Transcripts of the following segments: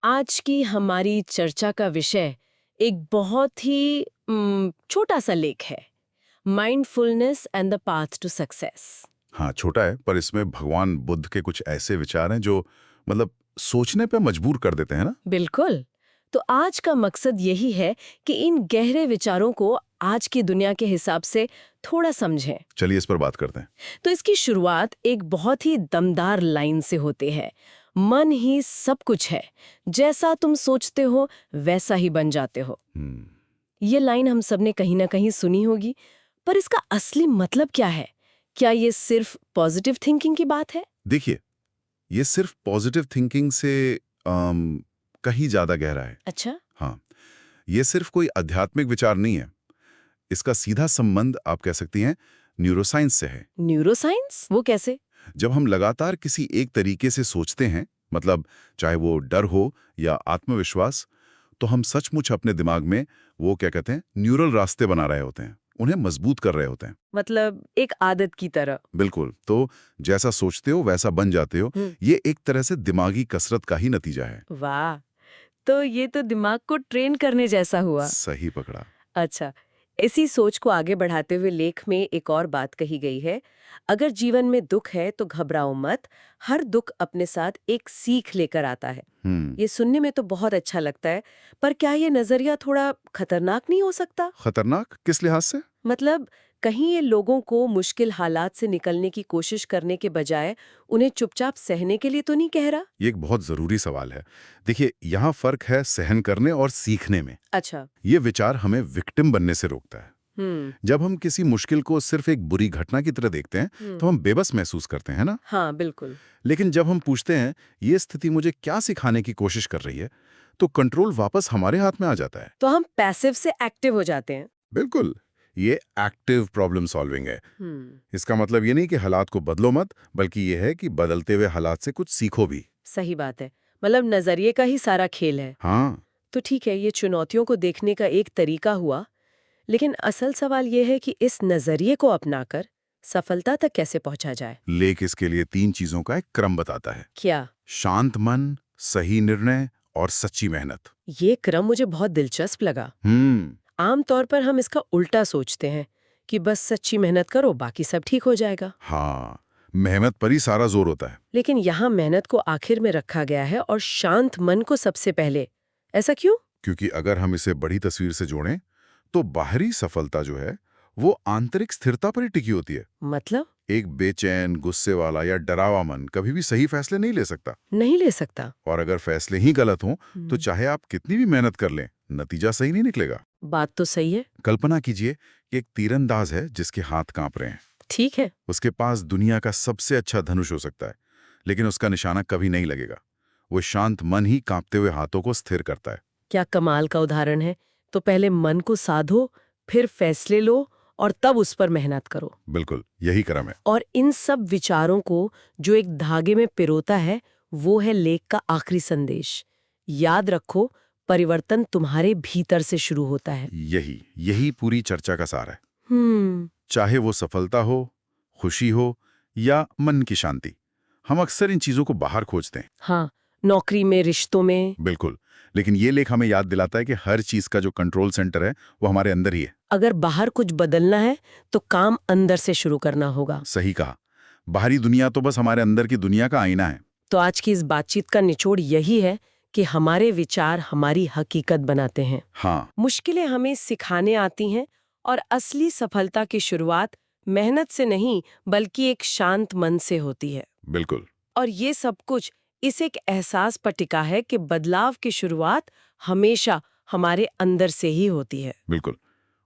आज की हमारी चर्चा का विषय एक बहुत ही छोटा सा लेख है, mindfulness and the path to success. हाँ, छोटा है पर इसमें भगवान बुद्ध के कुछ ऐसे विचार हैं जो मतलब सोचने पे मजबूर कर देते हैं ना। बिल्कुल। तो आज का मकसद यही है कि इन गहरे विचारों को आज की दुनिया के हिसाब से थोड़ा समझें। चलिए इस पर बात करते हैं। तो इसकी शुरुआत एक बहुत ही दमदार लाइन से होती है, मन ही सब कुछ है, जैसा तुम सोचते हो वैसा ही बन जाते हो। ये लाइन हम सबने कहीं ना कहीं सुनी होगी, पर इसका असली मतलब क्या है? क्या ये सिर्फ पॉजिटिव थिंकिंग की बात है? देखिए, ये सिर्फ पॉजिटिव थिंकिंग से कहीं ज्यादा गहरा है। अच्छा। हाँ, ये सिर्फ कोई आध्यात्मिक विचार नहीं है। इसका सीधा संबंध आप कह सकती हैं न्यूरोसाइंस से है। न्यूरोसाइंस? वो कैसे? जब हम लगातार किसी एक तरीके से सोचते हैं, मतलब चाहे वो डर हो या आत्मविश्वास, तो हम सचमुच अपने दिमाग में वो क्या कहते हैं न्यूरल रास्ते बना रहे होते हैं, उन्हें मजबूत कर रहे होते हैं। मतलब एक आदत की तरह। बिल्कुल। तो जैसा सोचते हो वैसा बन जाते हो। ये एक तरह से दिमागी कसरत का ही नतीजा है। वाह, तो ये तो दिमाग को ट्रेन करने जैसा हुआ। सही पकड़ा। अच्छा, इसी सोच को आगे बढ़ाते हुए लेख में एक और बात कही गई है, अगर जीवन में दुख है तो घबराओ मत, हर दुख अपने साथ एक सीख लेकर आता है। ये सुनने में तो बहुत अच्छा लगता है, पर क्या ये नजरिया थोड़ा खतरनाक नहीं हो सकता? खतरनाक किस लिहाज से? मतलब कहीं ये लोगों को मुश्किल हालात से निकलने की कोशिश करने के बजाय उन्हें चुपचाप सहने के लिए तो नहीं कह रहा? ये एक बहुत जरूरी सवाल है। देखिए, यहाँ फर्क है सहन करने और सीखने में। अच्छा। ये विचार हमें विक्टिम बनने से रोकता है। जब हम किसी मुश्किल को सिर्फ एक बुरी घटना की तरह देखते हैं, तो हम बेबस महसूस करते हैं ना। हाँ, बिल्कुल। लेकिन जब हम पूछते हैं ये स्थिति मुझे क्या सिखाने की कोशिश कर रही है, तो कंट्रोल वापस हमारे हाथ में आ जाता है। तो हम पैसिव से एक्टिव हो जाते हैं। बिल्कुल। ये एक्टिव प्रॉब्लम सॉल्विंग है। इसका मतलब ये नहीं कि हालात को बदलो मत, बल्कि ये है कि बदलते हुए हालात से कुछ सीखो भी। सही बात है, मतलब नजरिए का ही सारा खेल है। हाँ। तो ठीक है, ये चुनौतियों को देखने का एक तरीका हुआ, लेकिन असल सवाल ये है कि इस नजरिए को अपनाकर सफलता तक कैसे पहुंचा जाए? लेख इसके लिए 3 चीजों का एक क्रम बताता है। क्या? शांत मन, सही निर्णय और सच्ची मेहनत। ये क्रम मुझे बहुत दिलचस्प लगा। आमतौर पर हम इसका उल्टा सोचते हैं कि बस सच्ची मेहनत करो, बाकी सब ठीक हो जाएगा। हाँ, मेहनत पर ही सारा जोर होता है। लेकिन यहाँ मेहनत को आखिर में रखा गया है और शांत मन को सबसे पहले। ऐसा क्यों? क्योंकि अगर हम इसे बड़ी तस्वीर से जोड़ें, तो बाहरी सफलता जो है वो आंतरिक स्थिरता पर ही टिकी होती है। मतलब? एक बेचैन, गुस्से वाला या डरावा मन कभी भी सही फैसले नहीं ले सकता। नहीं ले सकता। और अगर फैसले ही गलत हों, तो चाहे आप कितनी भी मेहनत कर लें, नतीजा सही नहीं निकलेगा। बात तो सही है। कल्पना कीजिए कि एक तीरंदाज है जिसके हाथ कांप रहे हैं। ठीक है। उसके पास दुनिया का सबसे अच्छा धनुष हो सकता है, लेकिन उसका निशाना कभी नहीं लगेगा। वो शांत मन ही कांपते हुए हाथों को स्थिर करता है। क्या कमाल का उदाहरण है। तो पहले मन को साधो, फिर फैसले लो और तब उस पर मेहनत करो। बिल्कुल, यही क्रम है। और इन सब विचारों को जो एक धागे में पिरोता है, वो है लेख का आखिरी संदेश। याद रखो, परिवर्तन तुम्हारे भीतर से शुरू होता है। यही पूरी चर्चा का सार है। हम्म। चाहे वो सफलता हो, खुशी हो या मन की शांति, हम अक्सर इन चीजों को बाहर खोजते हैं। हाँ, नौकरी में, रिश्तों में। बिल्कुल। लेकिन ये लेख हमें याद दिलाता है कि हर चीज का जो कंट्रोल सेंटर है वो हमारे अंदर ही है। अगर बाहर कुछ बदलना है तो काम अंदर से शुरू करना होगा। सही कहा। बाहरी दुनिया तो बस हमारे अंदर की दुनिया का आईना है। तो आज की इस बातचीत का निचोड़ यही है कि हमारे विचार हमारी हकीकत बनाते हैं। हाँ। मुश्किलें हमें सिखाने आती हैं और असली सफलता की शुरुआत मेहनत से नहीं, बल्कि एक शांत मन से होती है। बिल्कुल। और ये सब कुछ इस एक एहसास पर टिका है कि बदलाव की शुरुआत हमेशा हमारे अंदर से ही होती है। बिल्कुल।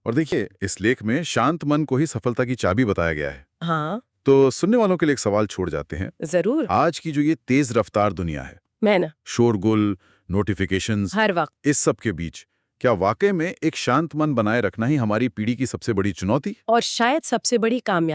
और देखिए, इस लेख में शांत मन को ही सफलता की चाबी बताया गया है। हाँ। तो सुनने वालों के लिए एक सवाल छोड़ जाते हैं। जरूर। आज की जो ये तेज रफ्तार दुनिया है, मैं ना शोरगुल, नोटिफिकेशंस, हर वक्त, इस सब के बीच क्या वाकई में एक शांत मन बनाए रखना ही हमारी पीढ़ी की सबसे बड़ी चुनौती और शायद सबसे बड़ी कामयाबी